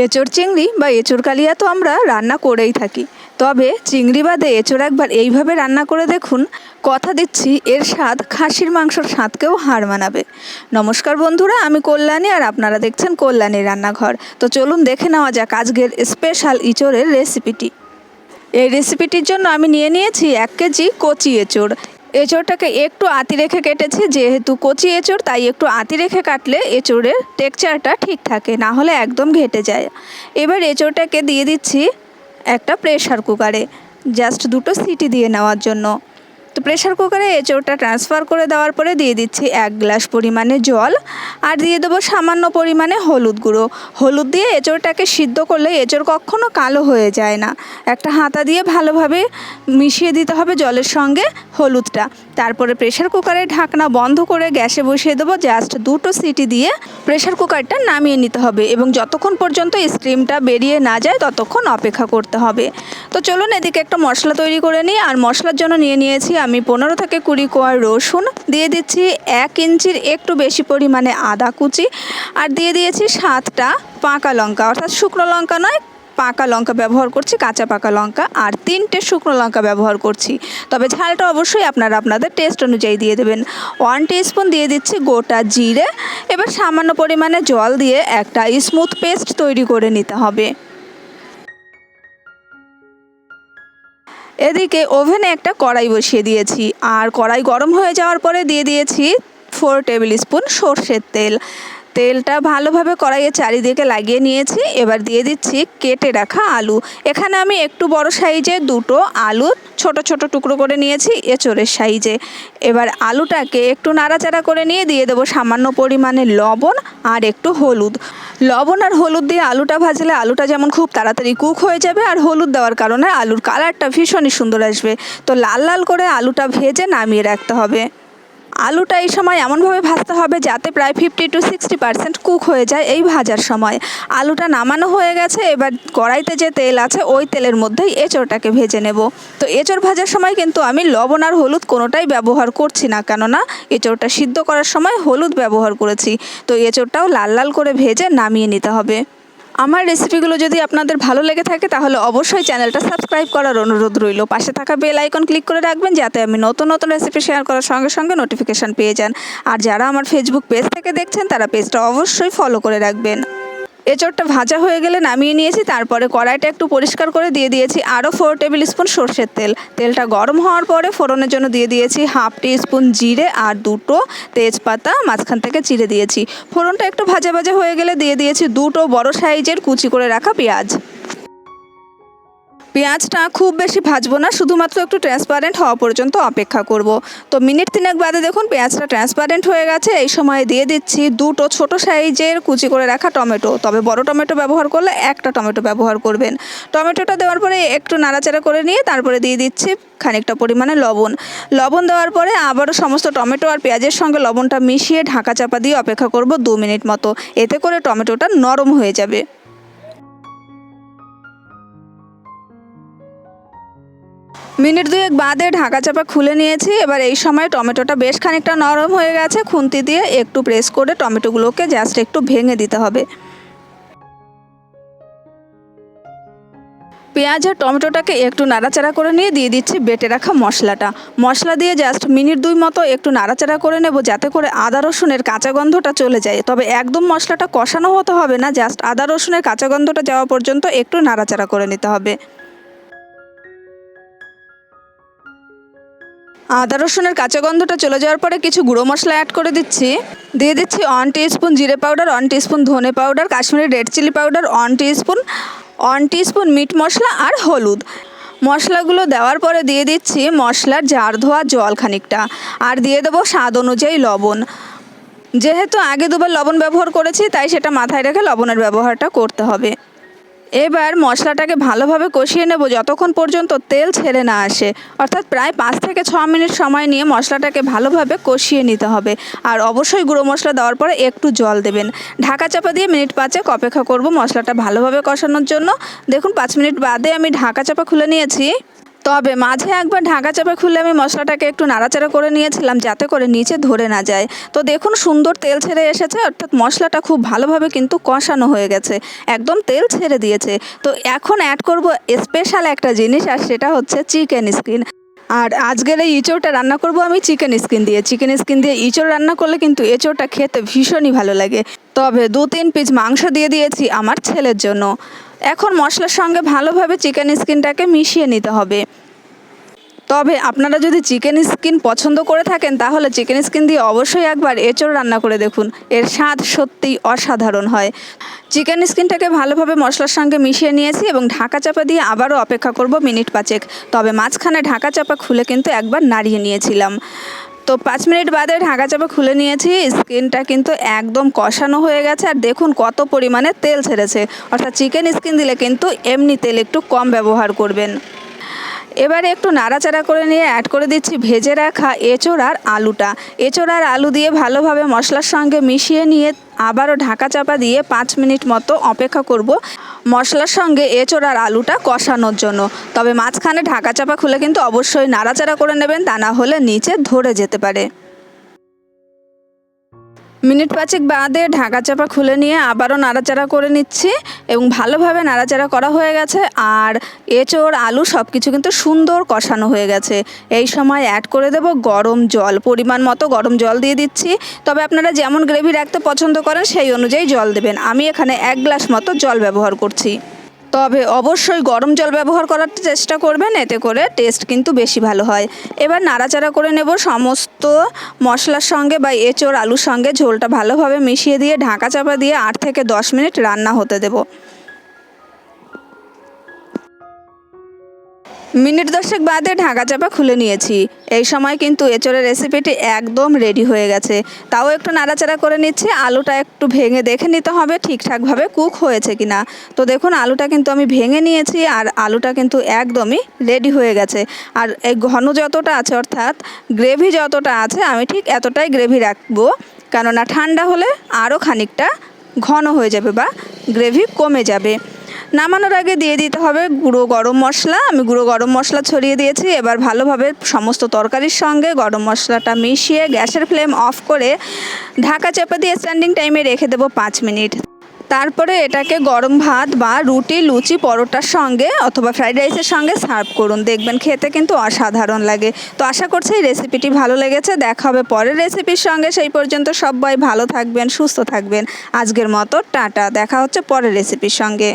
এঁচোড় চিংড়ি বা এঁচোড় কালিয়া তো আমরা রান্না করেই থাকি, তবে চিংড়ি বাদে এঁচোড় একবার এইভাবে রান্না করে দেখুন। কথা দিচ্ছি এর স্বাদ খাসির মাংসর স্বাদকেও হার মানাবে। নমস্কার বন্ধুরা, আমি কল্যাণী আর আপনারা দেখছেন কল্যাণী রান্নাঘর। তো চলুন দেখে নেওয়া যাক আজকের স্পেশাল এঁচোড়ের রেসিপিটি। এই রেসিপিটির জন্য আমি নিয়ে নিয়েছি 1 কেজি কচি এঁচোড়। এঁচোড়টাকে একটু আঁতি রেখে কেটেছি, যেহেতু কচি এঁচোড় তাই একটু আঁতি রেখে কাটলে এঁচোড়ের টেক্সচারটা ঠিক থাকে, না হলে একদম ঘেটে যায়। এবার এঁচোড়টাকে দিয়ে দিচ্ছি একটা প্রেসার কুকারে, জাস্ট 2টো সিটি দিয়ে নেওয়ার জন্য। তো প্রেসার কুকারে এঁচোড়টা ট্রান্সফার করে দেওয়ার পরে দিয়ে দিচ্ছি 1 গ্লাস পরিমাণে জল, আর দিয়ে দেবো সামান্য পরিমাণে হলুদ গুঁড়ো। হলুদ দিয়ে এঁচোড়টাকে সিদ্ধ করলে এঁচোড় কখনো কালো হয়ে যায় না। একটা হাতা দিয়ে ভালোভাবে মিশিয়ে দিতে হবে জলের সঙ্গে হলুদটা। তারপরে প্রেসার কুকারের ঢাকনা বন্ধ করে গ্যাসে বসিয়ে দেবো। জাস্ট 2টো সিটি দিয়ে প্রেসার কুকারটা নামিয়ে নিতে হবে এবং যতক্ষণ পর্যন্ত স্টিমটা বেরিয়ে না যায় ততক্ষণ অপেক্ষা করতে হবে। তো চলুন এদিকে একটা মশলা তৈরি করে নিই। আর মশলার জন্য নিয়েছি আমি 15 থেকে 20 কোয়া রসুন, দিয়ে দিচ্ছি 1 ইঞ্চির একটু বেশি পরিমাণে আদা কুচি, আর দিয়ে দিয়েছি 7টা পাকা লঙ্কা, অর্থাৎ শুকনো লঙ্কা নয়, পাকা লঙ্কা ব্যবহার করছি, কাঁচা পাকা লঙ্কা, আর 3টে শুকনো লঙ্কা ব্যবহার করছি। তবে ঝালটা অবশ্যই আপনারা আপনাদের টেস্ট অনুযায়ী দিয়ে দেবেন। 1 টিস্পুন দিয়ে দিচ্ছি গোটা জিরে। এবার সামান্য পরিমাণে জল দিয়ে একটা স্মুথ পেস্ট তৈরি করে নিতে হবে। এদিকে ওভেনে একটা কড়াই বসিয়ে দিয়েছি, আর কড়াই গরম হয়ে যাওয়ার পরে দিয়ে দিয়েছি 4 টেবিল স্পুন সর্ষের তেল। তেলটা ভালোভাবে কড়াইয়ের চারিদিকে লাগিয়ে নিয়েছি। এবার দিয়ে দিচ্ছি কেটে রাখা আলু। এখানে আমি একটু বড় সাইজে 2টো আলু ছোট ছোট টুকরো করে নিয়েছি এঁচোড়ের সাইজে। এবার আলুটাকে একটু নাড়াচাড়া করে নিয়ে দিয়ে দেবো সামান্য পরিমাণে লবণ আর একটু হলুদ। লবণ আর হলুদ দিয়ে আলুটা ভাজলে আলুটা যেমন খুব তাড়াতাড়ি কুক হয়ে যাবে, আর হলুদ দেওয়ার কারণে আলুর কালারটা ভীষণই সুন্দর আসবে। তো লাল লাল করে আলুটা ভেজে নামিয়ে রাখতে হবে। আলুটা এই সময় এমনভাবে ভাজতে হবে যাতে প্রায় 50 to 60% কুক হয়ে যায়। এই ভাজার সময় আলুটা নামানো হয়ে গেছে। এবার কড়াইতে যে তেল আছে ওই তেলের মধ্যেই এঁচোড়টাকে ভেজে নেব। তো এঁচোড় ভাজার সময় কিন্তু আমি লবণ আর হলুদ কোনোটাই ব্যবহার করছি না, কেননা এঁচোড়টা সিদ্ধ করার সময় হলুদ ব্যবহার করেছি। তো এঁচোড়টাও লাল লাল করে ভেজে নামিয়ে নিতে হবে। আমার রেসিপিগুলো যদি আপনাদের ভালো লেগে থাকে তাহলে অবশ্যই চ্যানেলটা সাবস্ক্রাইব করার অনুরোধ রইল। পাশে থাকা বেল আইকন ক্লিক করে রাখবেন যাতে আমি নতুন নতুন রেসিপি শেয়ার করার সঙ্গে সঙ্গে নোটিফিকেশান পেয়ে যান। আর যারা আমার ফেসবুক পেজ থেকে দেখছেন তারা পেজটা অবশ্যই ফলো করে রাখবেন। এঁচোড়টা ভাজা হয়ে গেলে নামিয়ে নিয়েছি। তারপরে কড়াইটা একটু পরিষ্কার করে দিয়ে দিয়েছি আরও 4 টেবিল স্পুন সর্ষের তেল। তেলটা গরম হওয়ার পরে ফোড়নের জন্য দিয়ে দিয়েছি 1/2 টিস্পুন জিরে আর 2টো তেজপাতা মাঝখান থেকে চিড়ে দিয়েছি। ফোড়নটা একটু ভাজা ভাজা হয়ে গেলে দিয়ে দিয়েছি 2টো বড় সাইজের কুচি করে রাখা পেঁয়াজ। পেঁয়াজটা খুব বেশি ভাজবো না, শুধুমাত্র একটু ট্রান্সপারেন্ট হওয়া পর্যন্ত অপেক্ষা করব। তো মিনিট 3 বাদে দেখুন পেঁয়াজটা ট্রান্সপারেন্ট হয়ে গেছে। এই সময় দিয়ে দিচ্ছি 2টো ছোট সাইজের কুচি করে রাখা টমেটো। তবে বড় টমেটো ব্যবহার করলে একটা টমেটো ব্যবহার করবেন। টমেটোটা দেওয়ার পরে একটু নাড়াচাড়া করে নিয়ে তারপরে দিয়ে দিচ্ছি খানিকটা পরিমাণে লবণ। লবণ দেওয়ার পরে আবারও সমস্ত টমেটো আর পেঁয়াজের সঙ্গে লবণটা মিশিয়ে ঢাকা চাপা দিয়ে অপেক্ষা করব 2 মিনিট মতো। এতে করে টমেটোটা নরম হয়ে যাবে। মিনিট 2 বাদে ঢাকা চাপা খুলে নিয়েছি। এবার এই সময় টমেটোটা বেশ খানিকটা নরম হয়ে গেছে। খুন্তি দিয়ে একটু প্রেস করে টমেটোগুলোকে জাস্ট একটু ভেঙে দিতে হবে। পেঁয়াজ আর টমেটোটাকে একটু নাড়াচাড়া করে নিয়ে দিয়ে দিচ্ছি বেটে রাখা মশলাটা। মশলা দিয়ে জাস্ট মিনিট 2 মতো একটু নাড়াচাড়া করে নেব যাতে করে আদা রসুনের কাঁচা গন্ধটা চলে যায়। তবে একদম মশলাটা কষানো হতে হবে না, জাস্ট আদা রসুনের কাঁচা গন্ধটা যাওয়া পর্যন্ত একটু নাড়াচাড়া করে নিতে হবে। আদা রসুনের কাঁচা গন্ধটা চলে যাওয়ার পরে কিছু গুঁড়ো মশলা অ্যাড করে দিচ্ছি। দিয়ে দিচ্ছি 1 টিস্পুন জিরে পাউডার, 1 টিস্পুন ধনে powder, Kashmiri red chilli powder 1 teaspoon meat মশলা আর হলুদ। মশলাগুলো দেওয়ার পরে দিয়ে দিচ্ছি মশলার জার ধোয়া জল খানিকটা, আর দিয়ে দেবো স্বাদ অনুযায়ী লবণ। যেহেতু আগে 2বার লবণ ব্যবহার করেছি তাই সেটা মাথায় রেখে লবণের ব্যবহারটা করতে হবে। এবার মশলাটাকে ভালোভাবে কষিয়ে নেব যতক্ষণ পর্যন্ত তেল ছেড়ে না আসে, অর্থাৎ প্রায় 5 থেকে 6 মিনিট সময় নিয়ে মশলাটাকে ভালোভাবে কষিয়ে নিতে হবে। আর অবশ্যই গুঁড়ো মশলা দেওয়ার পরে একটু জল দেবেন। ঢাকা চাপা দিয়ে মিনিট 5 অপেক্ষা করব মশলাটা ভালোভাবে কষানোর জন্য। দেখুন 5 মিনিট বাদে আমি ঢাকা চাপা খুলে নিয়েছি। তবে মাঝে একবার ঢাকা চাপা খুলে আমি মশলাটাকে একটু নাড়াচাড়া করে নিয়েছিলাম যাতে করে নিচে ধরে না যায়। তো দেখুন সুন্দর তেল ছেড়ে এসেছে, অর্থাৎ মশলাটা খুব ভালোভাবে কিন্তু কষানো হয়ে গেছে, একদম তেল ছেড়ে দিয়েছে। তো এখন অ্যাড করব স্পেশাল একটা জিনিস, আর সেটা হচ্ছে চিকেন স্কিন। আর আজকের এই এঁচোড়টা রান্না করব আমি চিকেন স্কিন দিয়ে। চিকেন স্কিন দিয়ে এঁচোড় রান্না করলে কিন্তু এঁচোড়টা খেতে ভীষণই ভালো লাগে। তবে 2-3 পিস মাংস দিয়ে দিয়েছি আমার ছেলের জন্য। এখন মশলার সঙ্গে ভালোভাবে চিকেন স্কিনটাকে মিশিয়ে নিতে হবে। তবে আপনারা যদি চিকেন স্কিন পছন্দ করে থাকেন তাহলে চিকেন স্কিন দিয়ে অবশ্যই একবার এঁচোড় রান্না করে দেখুন, এর স্বাদ সত্যিই অসাধারণ হয়। চিকেন স্কিনটাকে ভালোভাবে মশলার সঙ্গে মিশিয়ে নিয়েছি এবং ঢাকা চাপা দিয়ে আবারও অপেক্ষা করব মিনিট 5। তবে মাঝখানে ঢাকা চাপা খুলে কিন্তু একবার নাড়িয়ে নিয়েছিলাম। তো 5 মিনিট বাদে ঢাকা চাপা খুলে নিয়েছি, স্কিনটা কিন্তু একদম কষানো হয়ে গেছে। আর দেখুন কত পরিমাণে তেল ছেড়েছে, অর্থাৎ চিকেন স্কিন দিলে কিন্তু এমনি তেল একটু কম ব্যবহার করবেন। এবারে একটু নাড়াচাড়া করে নিয়ে অ্যাড করে দিচ্ছি ভেজে রাখা এঁচোড় আর আলুটা। এঁচোড় আর আলু দিয়ে ভালোভাবে মশলার সঙ্গে মিশিয়ে নিয়ে আবারও ঢাকা চাপা দিয়ে 5 মিনিট মতো অপেক্ষা করব মশলার সঙ্গে এঁচোড় আর আলুটা কষানোর জন্য। তবে মাঝখানে ঢাকা চাপা খুলে কিন্তু অবশ্যই নাড়াচাড়া করে নেবেন, তা না হলে নিচে ধরে যেতে পারে। মিনিট 5 বাদে ঢাকা চাপা খুলে নিয়ে আবারও নাড়াচাড়া করে নিচ্ছি এবং ভালোভাবে নাড়াচাড়া করা হয়ে গেছে। আর এঁচোড় আলু সব কিছু কিন্তু সুন্দর কষানো হয়ে গেছে। এই সময় অ্যাড করে দেব গরম জল, পরিমাণ মতো গরম জল দিয়ে দিচ্ছি। তবে আপনারা যেমন গ্রেভি রাখতে পছন্দ করেন সেই অনুযায়ী জল দেবেন। আমি এখানে 1 গ্লাস মতো জল ব্যবহার করছি। তবে অবশ্যই গরম জল ব্যবহার করার চেষ্টা করবেন, এতে করে টেস্ট কিন্তু বেশি ভালো হয়। এবার নাড়াচাড়া করে নেব সমস্ত মশলার সঙ্গে বা এঁচোড় আলুর সঙ্গে। ঝোলটা ভালোভাবে মিশিয়ে দিয়ে ঢাকা চাপা দিয়ে 8 থেকে 10 মিনিট রান্না হতে দেব। মিনিট 10 বাদে ঢাকা চাপা খুলে নিয়েছি। এই সময় কিন্তু এঁচোড়ের রেসিপিটি একদম রেডি হয়ে গেছে। তাও একটু নাড়াচাড়া করে নিচ্ছি, আলুটা একটু ভেঙে দেখে নিতে হবে ঠিকঠাকভাবে কুক হয়েছে কিনা। তো দেখুন আলুটা কিন্তু আমি ভেঙে নিয়েছি আর আলুটা কিন্তু একদমই রেডি হয়ে গেছে। আর এই ঘন যতটা আছে, অর্থাৎ গ্রেভি যতটা আছে, আমি ঠিক এতটাই গ্রেভি রাখবো, কেননা ঠান্ডা হলে আরও খানিকটা ঘন হয়ে যাবে বা গ্রেভি কমে যাবে। নামানোর আগে দিয়ে দিতে হবে গুঁড়ো গরম মশলা। আমি গুঁড়ো গরম মশলা ছড়িয়ে দিয়েছি। এবার ভালোভাবে সমস্ত তরকারির সঙ্গে গরম মশলাটা মিশিয়ে গ্যাসের ফ্লেম অফ করে ঢাকা চাপা দিয়ে স্ট্যান্ডিং টাইমে রেখে দেবো 5 মিনিট। তারপরে এটাকে গরম ভাত বা রুটি, লুচি, পরোটার সঙ্গে অথবা ফ্রাইড রাইসের সঙ্গে সার্ভ করুন, দেখবেন খেতে কিন্তু অসাধারণ লাগে। তো আশা করছি এই রেসিপিটি ভালো লেগেছে। দেখা হবে পরের রেসিপির সঙ্গে, সেই পর্যন্ত সবাই ভালো থাকবেন, সুস্থ থাকবেন। আজকের মতো টাটা, দেখা হচ্ছে পরের রেসিপির সঙ্গে।